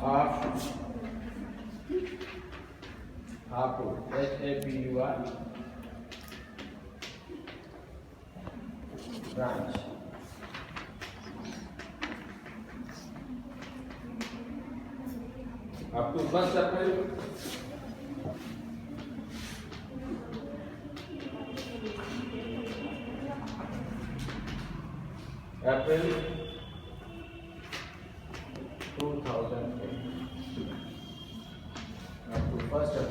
Of Hapur HAPUR branch. आपको 1 अप्रैल अप्रैल 2008 आपको 1 अप्रैल 2008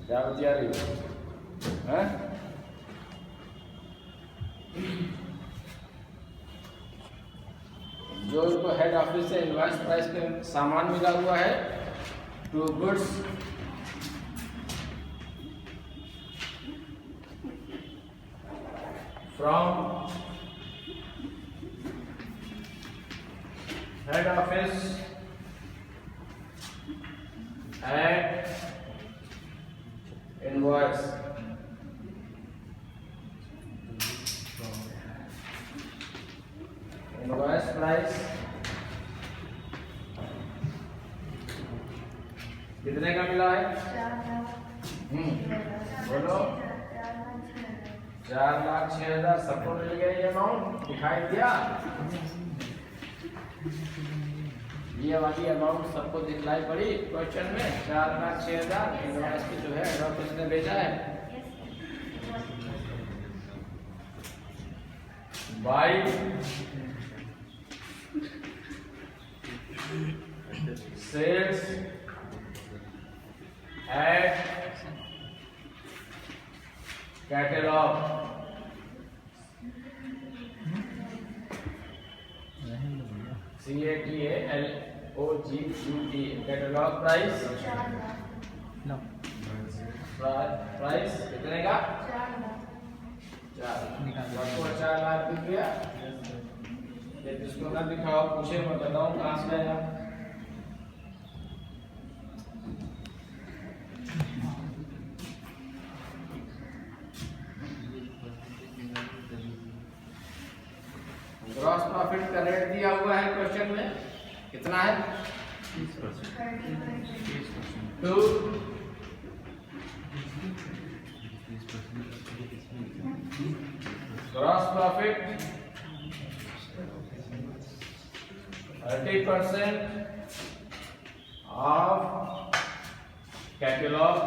क्या बता रही है? जो इनको हेड ऑफिस से इनवॉइस प्राइस के सामान मिला हुआ है to goods from head office at invoice invoice price कितने का मिला है? बोलो 4,06,000 सबको मिल गया। ये अमाउंट दिखाई दिया, ये वाली अमाउंट सबको दिखलाई पड़ी क्वेश्चन में। 4,06,000 इनवॉइस की जो है हेड ऑफिस ने भेजा है। By sales at catalogue CATALOGUE catalogue price price कितने का? 4 लाख रुपया। ये जिसको ना दिखाओ पूछे मैं बताऊं कहाँ से आया। ग्रॉस प्रॉफिट का रेट दिया हुआ है क्वेश्चन में, कितना है? 2 ग्रॉस प्रॉफिट 30% ऑफ कैटलॉग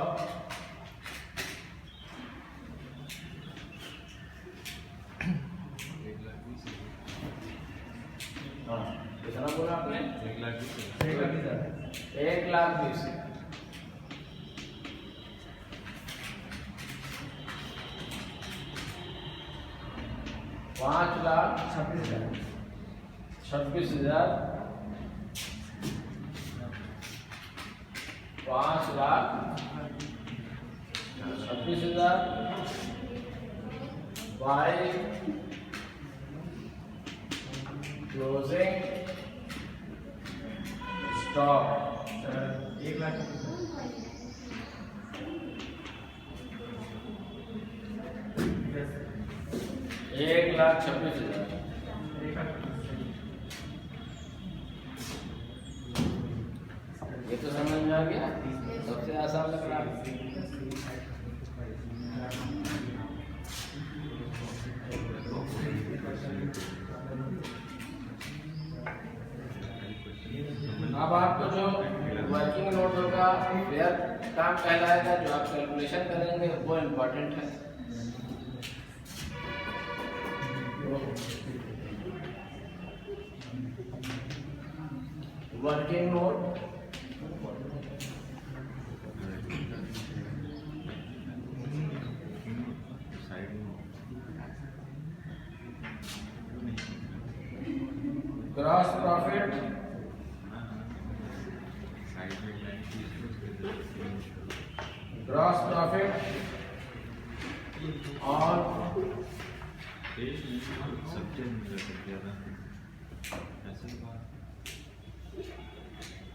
कितना बोला आपने? 1,20,000 5,26,000 5,26,000 बाय क्लोजिंग स्टॉक 1,26,000। ये तो समझ में आ गया, सबसे आसान लग रहा है। अब आपको जो वर्किंग नोट होगा फेयर काम कहलाएगा, जो आप कैलकुलेशन करेंगे वो इम्पोर्टेंट है। वर्किंग नोट ग्रॉस प्रॉफिट और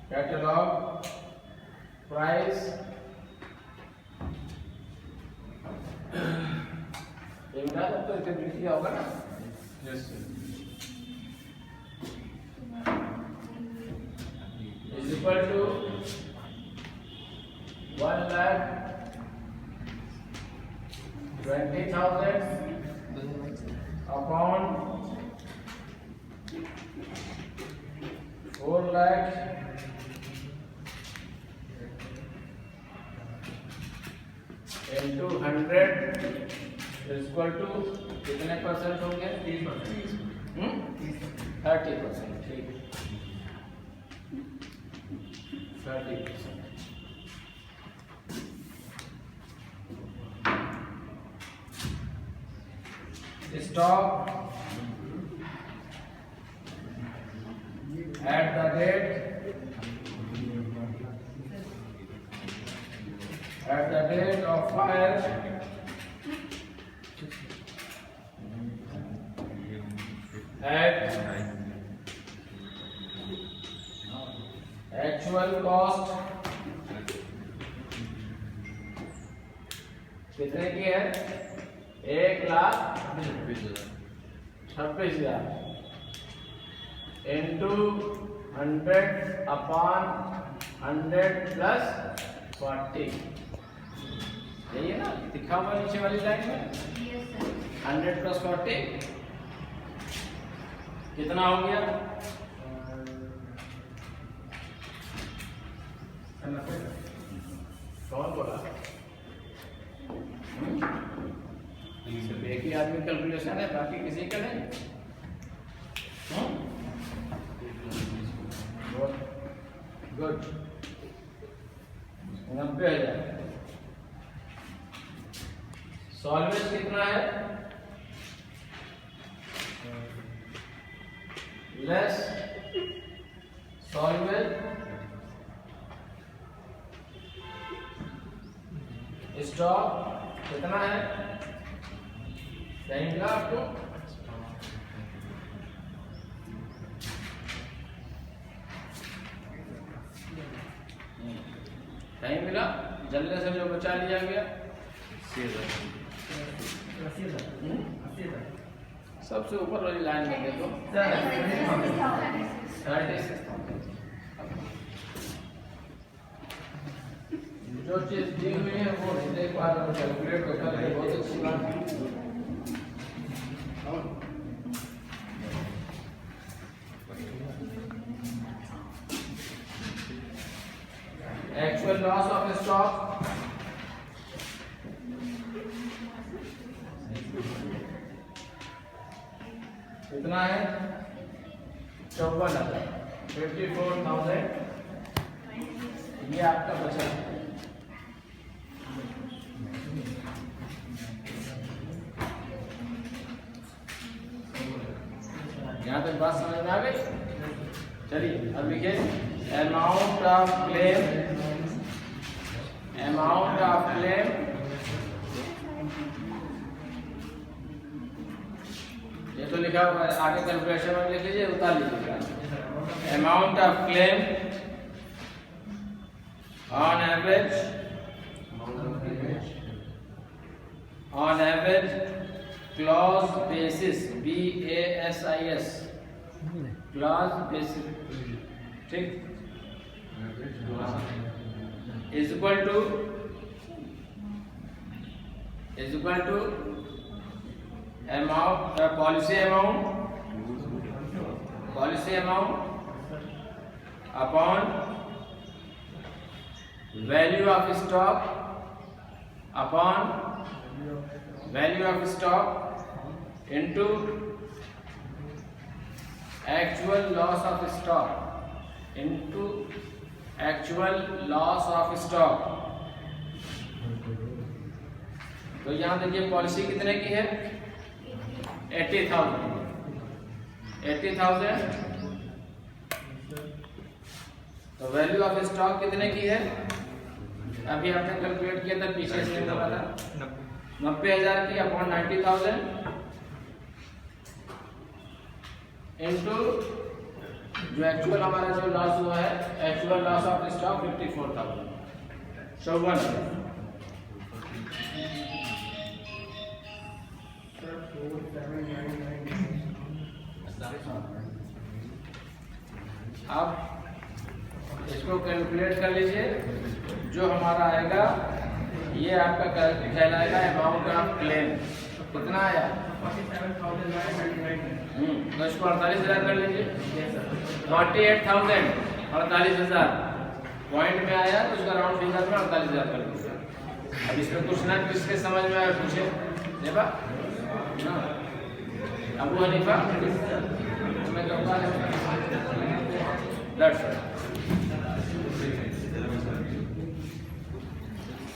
कैटलॉग प्राइस ये उठा तो इसे लिख लिया होगा ना। Yes is equal to 1,20,000 upon 4 lakh into 100 equal to कितने परसेंट होंगे? 30%। 30%। ठीक, 30%। Stock at the date of fire at actual cost कितने की है? 1,26,000 इंटू 100 अपॉन 100 प्लस 40, यही है ना दिखा हुआ नीचे वाली लाइन में। 100 प्लस 40 कितना हो गया? कौन बोला? सिर्फ एक ही आदमी कैलकुलेशन है, बाकी किसी का नहीं। गुड, 90,000। सॉल्वेज कितना है? लेस सॉल्वेज स्टॉक कितना है? कहीं मिला आपको? नहीं मिला, जल्दी से जो बचा लिया गया। सबसे ऊपर वाली लाइन में देखो, 36,000। जो चीज दी हुई है वो एक बार कैलकुलेट होता है, बहुत अच्छी बात है। एक्चुअल लॉस ऑफ स्टॉक कितना है? 54,000, 54,000 ये आपका बचा। यहाँ तक बात समझ में आ गई? चलिए अब लिखिए amount of claim, amount of claim ये तो लिखा हुआ है, आगे कैलकुलेशन में लिख लीजिए, उतार लीजिएगा। Amount of claim on average clause basis, BASIS clause basis, ठीक, is equal to amount policy amount upon value of stock into actual loss of stock तो यहाँ देखिए पॉलिसी कितने की है? 80,000। तो वैल्यू ऑफ स्टॉक कितने की है? अभी आपने कैलकुलेट किया था पीछे से, 90,000 की अपॉन 90,000 इनटू जो एक्चुअल हमारा जो लॉस हुआ है, एक्चुअल लॉस ऑफ स्टॉक 54,000, 54,000। अब इसको कैलकुलेट कर लीजिए, जो हमारा आएगा ये आपका कहलाएगा अमाउंट ऑफ क्लेम। कितना आया? तो इसको 48,000 कर लीजिए। 48,000 48,000 पॉइंट में आया तो उसका राउंड फिगर में 48,000 कर लीजिए। अब इसमें कुछ ना किसके समझ में आया पूछे देवा अबू हनीफा, मैं कहूँगा दैट्स